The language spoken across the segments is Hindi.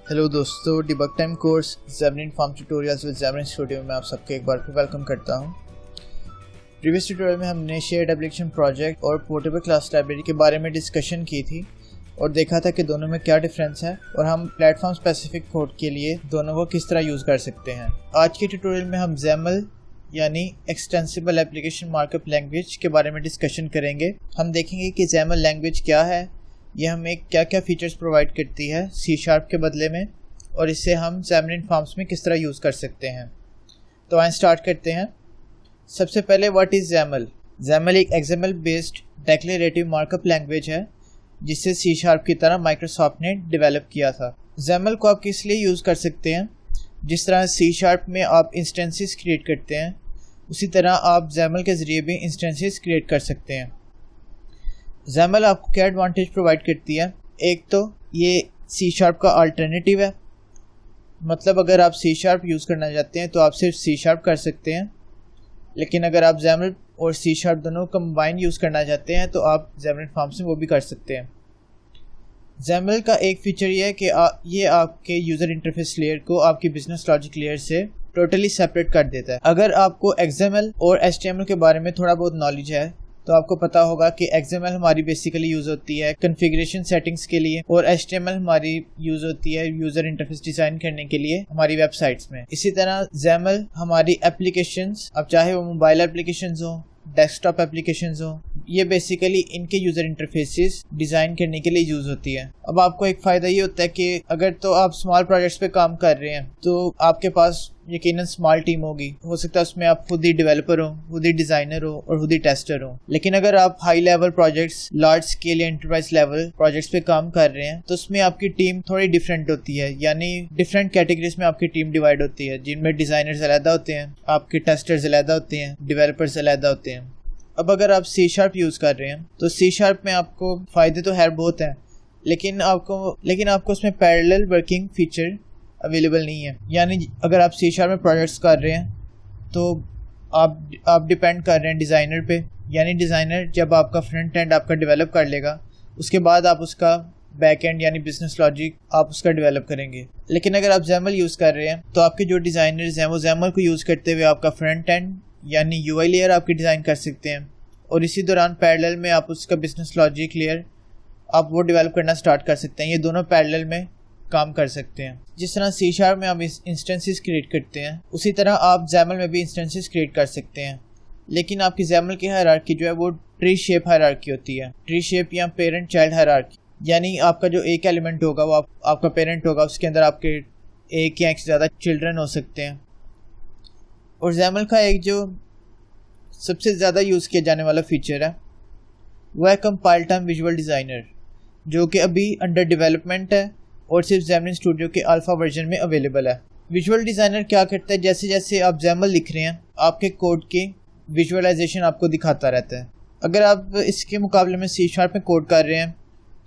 हेलो दोस्तों, debug time course Xamarin form tutorials with Xamarin Studio में आप सबको एक बार फिर वेलकम करता हूं। प्रीवियस ट्यूटोरियल में हमने शेयर्ड एप्लीकेशन प्रोजेक्ट और पोर्टेबल क्लास लाइब्रेरी के बारे में डिस्कशन की थी और देखा था कि दोनों में क्या डिफरेंस है और हम प्लेटफॉर्म स्पेसिफिक कोड के लिए दोनों को किस तरह यूज़ कर सकते हैं। आज के ट्यूटोरियल में हम ज़ैमल यानी एक्सटेंसिबल एप्लीकेशन मार्कअप लैंग्वेज के बारे में डिस्कशन करेंगे। हम देखेंगे कि ज़ैमल लैंग्वेज क्या है, ये हमें क्या क्या फीचर्स प्रोवाइड करती है C# के बदले में, और इससे हम ज़ैमलिन फॉर्म्स में किस तरह यूज़ कर सकते हैं। तो आइए स्टार्ट करते हैं। सबसे पहले व्हाट इज़ ज़ैमल। ज़ैमल एक XML based declarative markup language है जिसे C# की तरह माइक्रोसॉफ्ट ने डेवलप किया था। ज़ैमल को आप किस लिए यूज़ कर सकते हैं, जिस तरह C# में आप इंस्टेंसेस क्रिएट करते हैं उसी तरह आप ज़ैमल के ज़रिए भी इंस्टेंसेस क्रिएट कर सकते हैं। ज़ैमल आपको क्या एडवांटेज प्रोवाइड करती है। एक तो ये C# का अल्टरनेटिव है, मतलब अगर आप C# यूज़ करना चाहते हैं तो आप सिर्फ C# कर सकते हैं, लेकिन अगर आप ज़ैमल और C# दोनों कंबाइन यूज़ करना चाहते हैं तो आप ज़ैमलिन फॉर्म्स में वो भी कर सकते हैं। ज़ैमल का एक फ़ीचर ये है कि ये आपके यूज़र इंटरफेस लेयर को आपकी बिजनेस लॉजिक लेयर से टोटली सेपरेट कर देता है। अगर आपको XML और HTML के बारे में थोड़ा बहुत नॉलेज है तो आपको पता होगा कि XML हमारी बेसिकली यूज़ होती है कॉन्फ़िगरेशन सेटिंग्स के लिए और HTML हमारी यूज़ होती है यूज़र इंटरफेस डिज़ाइन करने के लिए हमारी वेबसाइट्स में। इसी तरह ज़ैमल हमारी एप्लीकेशंस, अब चाहे वो मोबाइल एप्लीकेशंस हो, डेस्कटॉप एप्लीकेशंस हो, ये बेसिकली इनके यूज़र इंटरफेसेस डिज़ाइन करने के लिए यूज़ होती है। अब आपको एक फ़ायदा ये होता है कि अगर तो आप स्मॉल प्रोजेक्ट्स पे काम कर रहे हैं तो आपके पास यकीनन स्मॉल टीम होगी, हो सकता है उसमें आप खुद ही डेवलपर हो, खुद ही डिज़ाइनर हो और खुद ही टेस्टर हो। लेकिन अगर आप high level projects, large scale या एंटरप्राइज लेवल प्रोजेक्ट्स पे काम कर रहे हैं तो उसमें आपकी टीम थोड़ी डिफरेंट होती है, यानी डिफरेंट कैटेगरीज में आपकी टीम डिवाइड होती है, जिनमें डिज़ाइनर्स अलग होते हैं, आपके टेस्टर्स अलग होते हैं, डेवलपर्स अलग होते हैं। अब अगर आप C# यूज़ कर रहे हैं तो C# में आपको फ़ायदे तो खैर बहुत हैं, लेकिन आपको उसमें पैरेलल वर्किंग फीचर अवेलेबल नहीं है। यानी अगर आप C# में प्रोजेक्ट्स कर रहे हैं तो आप डिपेंड कर रहे हैं डिज़ाइनर पे, यानी डिज़ाइनर जब आपका फ्रंट एंड आपका डेवलप कर लेगा उसके बाद आप उसका बैक एंड यानी बिजनेस लॉजिक आप उसका डेवलप करेंगे। लेकिन अगर आप ज़ैमल यूज़ कर रहे हैं तो आपके जो डिज़ाइनर्स हैं वो ज़ैमल को यूज़ करते हुए आपका फ्रंट एंड यानी UI लेयर आपकी डिज़ाइन कर सकते हैं और इसी दौरान पैरेलल में आप उसका बिजनेस लॉजिक लेयर आप वो डेवलप करना स्टार्ट कर सकते हैं। ये दोनों पैरेलल में काम कर सकते हैं। जिस तरह C# में आप इंस्टेंसेस क्रिएट करते हैं उसी तरह आप ज़ैमल में भी इंस्टेंसेस क्रिएट कर सकते हैं, लेकिन आपकी ज़ैमल की हायरार्की जो है वो ट्री शेप हायरार्की होती है। ट्री शेप या पेरेंट चाइल्ड हायरार्की, यानी आपका जो एक एलिमेंट होगा वो आपका पेरेंट होगा, उसके अंदर आपके एक या एक से ज़्यादा चिल्ड्रन हो सकते हैं। और ज़ैमल का एक जो सबसे ज़्यादा यूज़ किया जाने वाला फीचर है वह है कंपाइल टाइम विजुअल डिज़ाइनर, जो कि अभी अंडर डेवलपमेंट है और सिर्फ ज़ैमलिन स्टूडियो के अल्फ़ा वर्जन में अवेलेबल है। विजुअल डिज़ाइनर क्या करता है, जैसे जैसे आप ज़ैमल लिख रहे हैं आपके कोड की विजुअलाइजेशन आपको दिखाता रहता है। अगर आप इसके मुकाबले में C# में कोड कर रहे हैं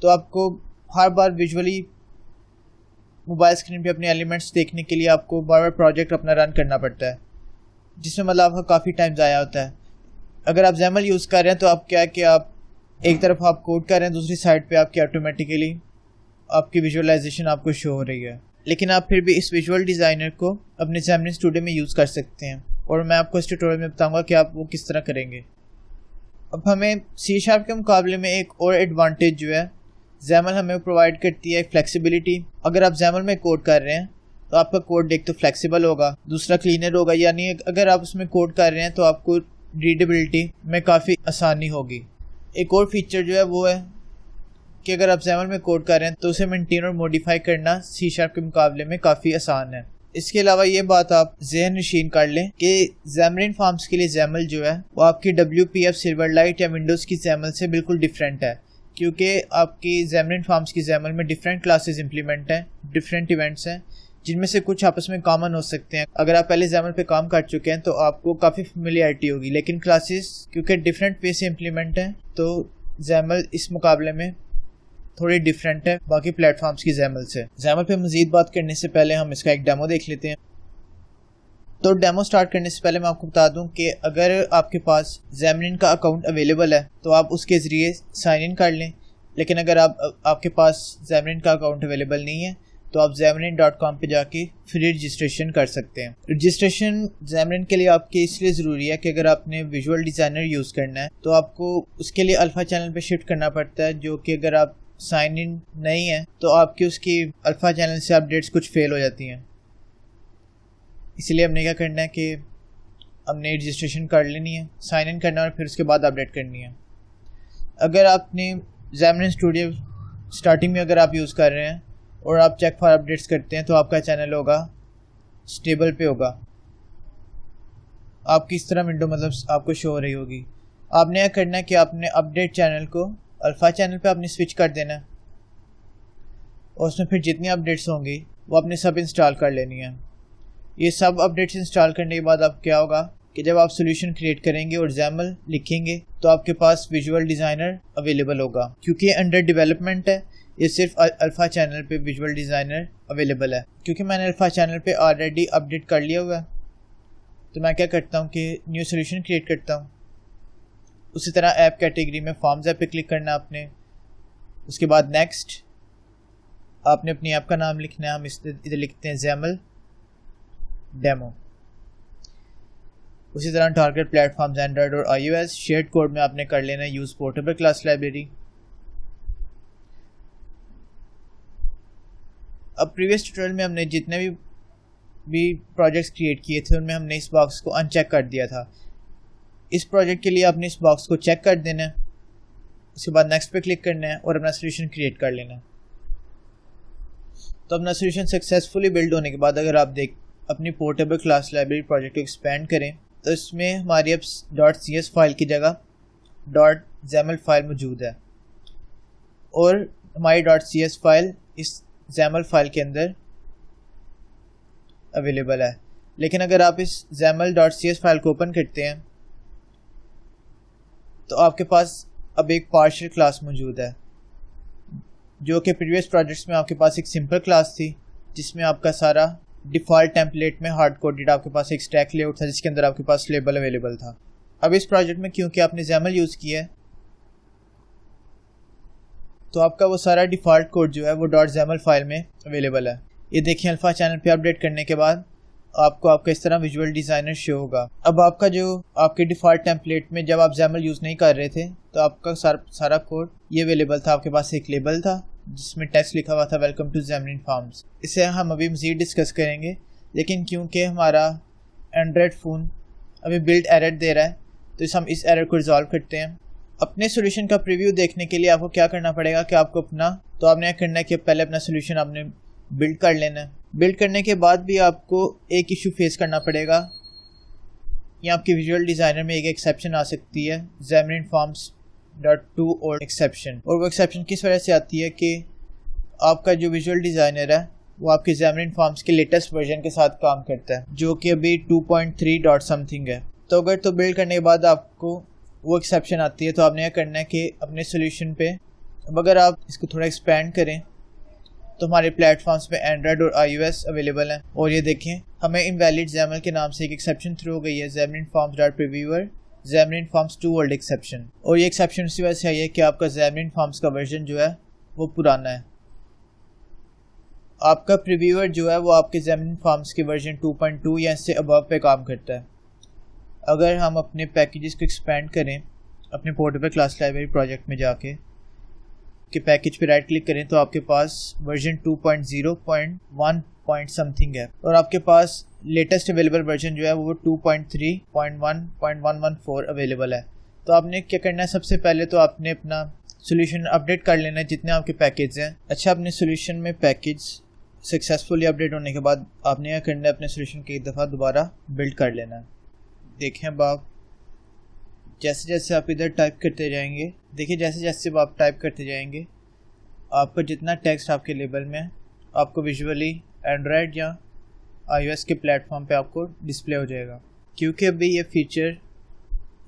तो आपको हर बार विजुअली मोबाइल स्क्रीन पे अपने एलिमेंट्स देखने के लिए आपको बार बार प्रोजेक्ट अपना रन करना पड़ता है, जिसमें मतलब आपका काफ़ी टाइम ज़ाया होता है। अगर आप ज़ैमल यूज़ कर रहे हैं तो आप क्या है कि आप एक तरफ आप कोड कर रहे हैं, दूसरी साइड पे आपकी ऑटोमेटिकली आपकी विजुअलाइजेशन आपको शो हो रही है। लेकिन आप फिर भी इस विजुअल डिज़ाइनर को अपने ज़ैमलिन स्टूडियो में यूज़ कर सकते हैं और मैं आपको इस ट्यूटोरियल में बताऊंगा कि आप वो किस तरह करेंगे। अब हमें C# के मुकाबले में एक और एडवांटेज जो है ज़ैमल हमें प्रोवाइड करती है फ्लेक्सिबिलिटी। अगर आप ज़ैमल में कोड कर रहे हैं तो आपका कोड एक तो फ्लेक्सिबल होगा, दूसरा क्लीनर होगा, यानी अगर आप उसमें कोड कर रहे हैं तो आपको रीडेबिलिटी में काफ़ी आसानी होगी। एक और फीचर जो है वो है कि अगर आप ज़ैमल में कोड कर रहे हैं तो उसे मेंटेन और मॉडिफाई करना C# के मुकाबले में काफ़ी आसान है। इसके अलावा ये बात आप ज़हन नशीन कर लें कि ज़ैमलिन फॉर्म्स के लिए ज़ैमल जो है वो आपकी WPF सिल्वरलाइट या विंडोज़ की ज़ैमल से बिल्कुल डिफरेंट है, क्योंकि आपकी ज़ैमलिन फॉर्म्स की ज़ैमल में डिफरेंट क्लासेस इंप्लीमेंट हैं, डिफरेंट इवेंट्स हैं, जिनमें से कुछ आपस में कॉमन हो सकते हैं। अगर आप पहले ज़ैमल पे काम कर चुके हैं तो आपको काफ़ी फेमिलियरिटी होगी, लेकिन क्लासेस क्योंकि डिफरेंट वे से इम्प्लीमेंट हैं तो ज़ैमल इस मुकाबले में थोड़ी डिफरेंट है बाकी प्लेटफॉर्म्स की ज़ैमल से। ज़ैमल पे मज़ीद बात करने से पहले हम इसका एक डेमो देख लेते हैं। तो डेमो स्टार्ट करने से पहले मैं आपको बता दूं कि अगर आपके पास ज़ैमलिन का अकाउंट अवेलेबल है तो आप उसके ज़रिए साइन इन कर लें, लेकिन अगर आपके पास ज़ैमलिन का अकाउंट अवेलेबल नहीं है तो आप xamarin.com पे जाके फ्री रजिस्ट्रेशन कर सकते हैं। रजिस्ट्रेशन Xamarin के लिए आपके इसलिए ज़रूरी है कि अगर आपने विजुअल डिज़ाइनर यूज़ करना है तो आपको उसके लिए अल्फ़ा चैनल पे शिफ्ट करना पड़ता है, जो कि अगर आप साइन इन नहीं है तो आपकी उसकी अल्फ़ा चैनल से अपडेट्स कुछ फेल हो जाती हैं। इसलिए हमने क्या करना है कि हमने रजिस्ट्रेशन कर लेनी है, साइन इन करना है और फिर उसके बाद अपडेट करनी है। अगर आपने Xamarin स्टूडियो स्टार्टिंग में अगर आप यूज़ कर रहे हैं और आप चेक फॉर अपडेट्स करते हैं तो आपका चैनल होगा स्टेबल पे होगा। आपकी इस तरह विंडो मतलब आपको शो हो रही होगी। आपने यह करना है कि आपने अपडेट चैनल को अल्फ़ा चैनल पे आपने स्विच कर देना है और उसमें फिर जितनी अपडेट्स होंगी वो आपने सब इंस्टॉल कर लेनी है। ये सब अपडेट्स इंस्टॉल करने के बाद आप क्या होगा कि जब आप सोल्यूशन क्रिएट करेंगे और XAML लिखेंगे तो आपके पास विजुअल डिज़ाइनर अवेलेबल होगा। क्योंकि ये अंडर डेवलपमेंट है, ये सिर्फ अल्फ़ा चैनल पे विजुअल डिज़ाइनर अवेलेबल है। क्योंकि मैंने अल्फ़ा चैनल पे ऑलरेडी अपडेट कर लिया हुआ है तो मैं क्या करता हूँ कि न्यू सोल्यूशन क्रिएट करता हूँ। उसी तरह ऐप कैटेगरी में फॉर्म्स ऐप पे क्लिक करना है आपने। उसके बाद नेक्स्ट आपने अपनी ऐप का नाम लिखना है। हम इधर लिखते हैं XAML डेमो। उसी तरह टारगेट प्लेटफॉर्म्स एंड्रॉयड और iOS। शेयर्ड कोड में आपने कर लेना है यूज़ पोर्टेबल क्लास लाइब्रेरी। अब प्रीवियस ट्यूटोरियल में हमने जितने भी प्रोजेक्ट्स क्रिएट किए थे उनमें हमने इस बॉक्स को अनचेक कर दिया था। इस प्रोजेक्ट के लिए आपने इस बॉक्स को चेक कर देना है। उसके बाद नेक्स्ट पे क्लिक करना है और अपना सोल्यूशन क्रिएट कर लेना है। तो अपना सोल्यूशन सक्सेसफुली बिल्ड होने के बाद अगर आप अपनी पोर्टेबल क्लास लाइब्रेरी प्रोजेक्ट को एक्सपेंड करें तो इसमें हमारी अब .cs फाइल की जगह .xaml फाइल मौजूद है और हमारी .cs फाइल इस XAML फाइल के अंदर अवेलेबल है। लेकिन अगर आप इस XAML.cs फाइल को ओपन करते हैं तो आपके पास अब एक पार्शियल क्लास मौजूद है, जो कि प्रीवियस प्रोजेक्ट्स में आपके पास एक सिंपल क्लास थी जिसमें आपका सारा डिफ़ॉल्ट टेम्पलेट में हार्ड कोडेड आपके पास एक स्टैक लेआउट था जिसके अंदर आपके पास लेबल अवेलेबल था। अब इस प्रोजेक्ट में क्योंकि आपने XAML यूज़ किया है तो आपका वो सारा डिफ़ॉल्ट कोड जो है वो .xaml फाइल में अवेलेबल है। ये देखिए अल्फ़ा चैनल पे अपडेट करने के बाद आपको आपका इस तरह विजुअल डिज़ाइनर शो होगा। अब आपका जो आपके डिफ़ॉल्ट टेम्पलेट में जब आप XAML यूज़ नहीं कर रहे थे तो आपका सारा कोड ये अवेलेबल था। आपके पास एक लेबल था जिसमें टेक्स्ट लिखा हुआ था वेलकम टू Xamarin Forms। इसे हम अभी मज़ीद डिस्कस करेंगे, लेकिन क्योंकि हमारा एंड्रॉयड फ़ोन अभी बिल्ड एरर दे रहा है तो हम इस एरर को रिजॉल्व करते हैं। अपने सोल्यूशन का प्रीव्यू देखने के लिए आपको क्या करना पड़ेगा कि आपको आपने यह करना है कि पहले अपना सोल्यूशन आपने बिल्ड कर लेना है। बिल्ड करने के बाद भी आपको एक इशू फेस करना पड़ेगा। यहाँ आपके विजुअल डिज़ाइनर में एक एक्सेप्शन आ सकती है Xamarin Forms.2 और एक्सेप्शन। और वो एक्सेप्शन किस वजह से आती है कि आपका जो विजुअल डिज़ाइनर है वो आपके Xamarin Forms के लेटेस्ट वर्जन के साथ काम करता है जो कि अभी 2.3 डॉट समथिंग है। तो अगर तो बिल्ड करने के बाद आपको वो एक्सेप्शन आती है तो आपने यह करना है कि अपने सोल्यूशन पे अब अगर आप इसको थोड़ा एक्सपेंड करें तो हमारे प्लेटफॉर्म्स पे एंड्रॉयड और iOS अवेलेबल हैं। और ये देखें हमें इनवैलिड XAML के नाम से एक एक्सेप्शन थ्रू हो गई है Xamarin Forms.previewer Xamarin Forms 2 world exception. और ये एक्सेप्शन इसी वजह से आई है कि आपका Xamarin Forms का वर्जन जो है वो पुराना है। आपका प्रीव्यूअर जो है वो आपके Xamarin Forms के वर्जन 2.2 या इससे अबव पे काम करता है। अगर हम अपने पैकेजेस को एक्सपेंड करें अपने पोर्टेबल क्लास लाइब्रेरी प्रोजेक्ट में जाके कि पैकेज पे राइट क्लिक करें तो आपके पास वर्जन 2.0.1 पॉइंट समथिंग है और आपके पास लेटेस्ट अवेलेबल वर्जन जो है वो 2.3.1.114 अवेलेबल है। तो आपने क्या करना है, सबसे पहले तो आपने अपना सोल्यूशन अपडेट कर लेना है जितने आपके पैकेज हैं। अच्छा, अपने सोल्यूशन में पैकेज सक्सेसफुली अपडेट होने के बाद आपने क्या करना है, अपने सोल्यूशन को एक दफ़ा दोबारा बिल्ड कर लेना है। देखें अब आप जैसे जैसे आप इधर टाइप करते जाएंगे, देखिए जैसे जैसे आप टाइप करते जाएंगे आपका जितना टेक्स्ट आपके लेबल में आपको विजुअली एंड्रॉयड या iOS के प्लेटफॉर्म पे आपको डिस्प्ले हो जाएगा। क्योंकि अभी ये फीचर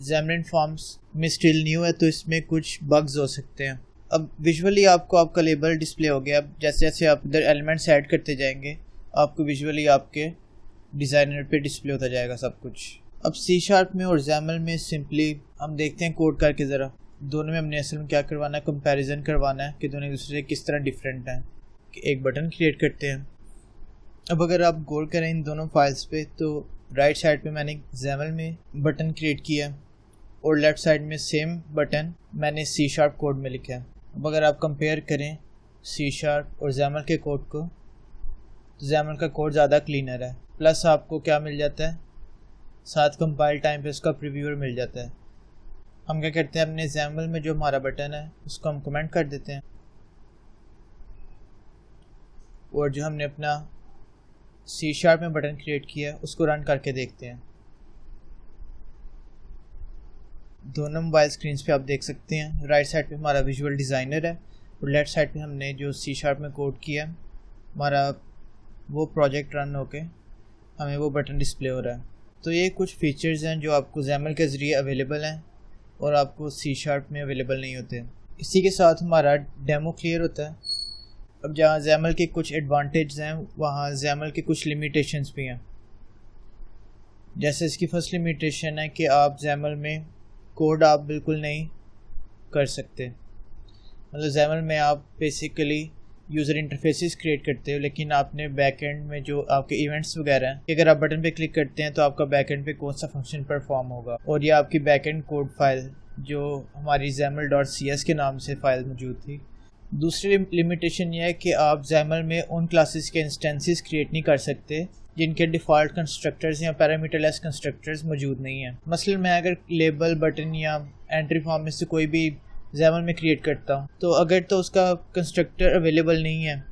Xamarin Forms में स्टिल न्यू है तो इसमें कुछ बग्स हो सकते हैं। अब विजुअली आपको आपका लेबल डिस्प्ले हो गया। अब जैसे जैसे आप इधर एलिमेंट्स ऐड करते जाएंगे आपको विजुअली आपके डिज़ाइनर पे डिस्प्ले होता जाएगा सब कुछ। अब C# में और XAML में सिंपली हम देखते हैं कोड करके ज़रा दोनों में हमने असल में क्या करवाना है, कंपैरिजन करवाना है कि दोनों एक दूसरे से किस तरह डिफरेंट हैं। कि एक बटन क्रिएट करते हैं। अब अगर आप गौर करें इन दोनों फाइल्स पे, तो राइट साइड पे मैंने XAML में बटन क्रिएट किया और लेफ़्ट साइड में सेम बटन मैंने C# कोड में लिखा है। अब अगर आप कंपेयर करें C# और XAML के कोड को, तो XAML का कोड ज़्यादा क्लीनर है। प्लस आपको क्या मिल जाता है, साथ कंपाइल टाइम पे उसका प्रीव्यूअर मिल जाता है। हम क्या करते हैं, अपने XAML में जो हमारा बटन है उसको हम कमेंट कर देते हैं और जो हमने अपना C# में बटन क्रिएट किया उसको रन करके देखते हैं। दोनों मोबाइल स्क्रीन पे आप देख सकते हैं, राइट साइड पे हमारा विजुअल डिज़ाइनर है और लेफ़्ट साइड पे हमने जो C# में कोड किया हमारा वो प्रोजेक्ट रन होके हमें वो बटन डिस्प्ले हो रहा है। तो ये कुछ फीचर्स हैं जो आपको XAML के ज़रिए अवेलेबल हैं और आपको C# में अवेलेबल नहीं होते। इसी के साथ हमारा डेमो क्लियर होता है। अब जहाँ XAML के कुछ एडवांटेज हैं, वहाँ XAML के कुछ लिमिटेशंस भी हैं। जैसे इसकी फर्स्ट लिमिटेशन है कि आप XAML में कोड आप बिल्कुल नहीं कर सकते। मतलब XAML में आप बेसिकली यूज़र इंटरफेसेस क्रिएट करते हो, लेकिन आपने बैकएंड में जो आपके इवेंट्स वगैरह हैं, अगर आप बटन पे क्लिक करते हैं तो आपका बैकएंड पे कौन सा फंक्शन परफॉर्म होगा, और ये आपकी बैकएंड कोड फाइल जो हमारी XAML.cs के नाम से फ़ाइल मौजूद थी। दूसरी लिमिटेशन ये है कि आप XAML में उन क्लासेस के इंस्टेंसेस क्रिएट नहीं कर सकते जिनके डिफ़ॉल्ट कंस्ट्रक्टर्स या पैरामीटरलेस कंस्ट्रक्टर्स मौजूद नहीं हैं। मसलन मैं अगर लेबल, बटन या एंट्री फॉर्म में से कोई भी XAML में क्रिएट करता हूँ, तो अगर तो उसका कंस्ट्रक्टर अवेलेबल नहीं है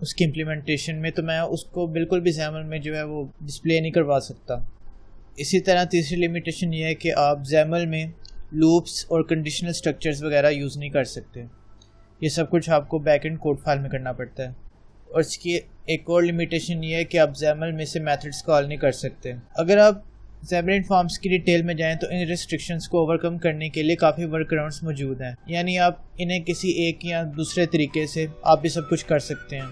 उसकी इम्प्लीमेंटेशन में, तो मैं उसको बिल्कुल भी XAML में जो है वो डिस्प्ले नहीं करवा सकता। इसी तरह तीसरी लिमिटेशन ये है कि आप XAML में लूप्स और कंडीशनल स्ट्रक्चर्स वगैरह यूज़ नहीं कर सकते। ये सब कुछ आपको बैकएंड कोड फाइल में करना पड़ता है। और इसकी एक और लिमिटेशन ये है कि आप XAML में से मेथड्स कॉल नहीं कर सकते। अगर आप XAML फॉर्म्स की डिटेल में जाएं तो इन रिस्ट्रिक्शंस को ओवरकम करने के लिए काफ़ी वर्कअराउंड्स मौजूद हैं, यानी आप इन्हें किसी एक या दूसरे तरीके से आप भी सब कुछ कर सकते हैं।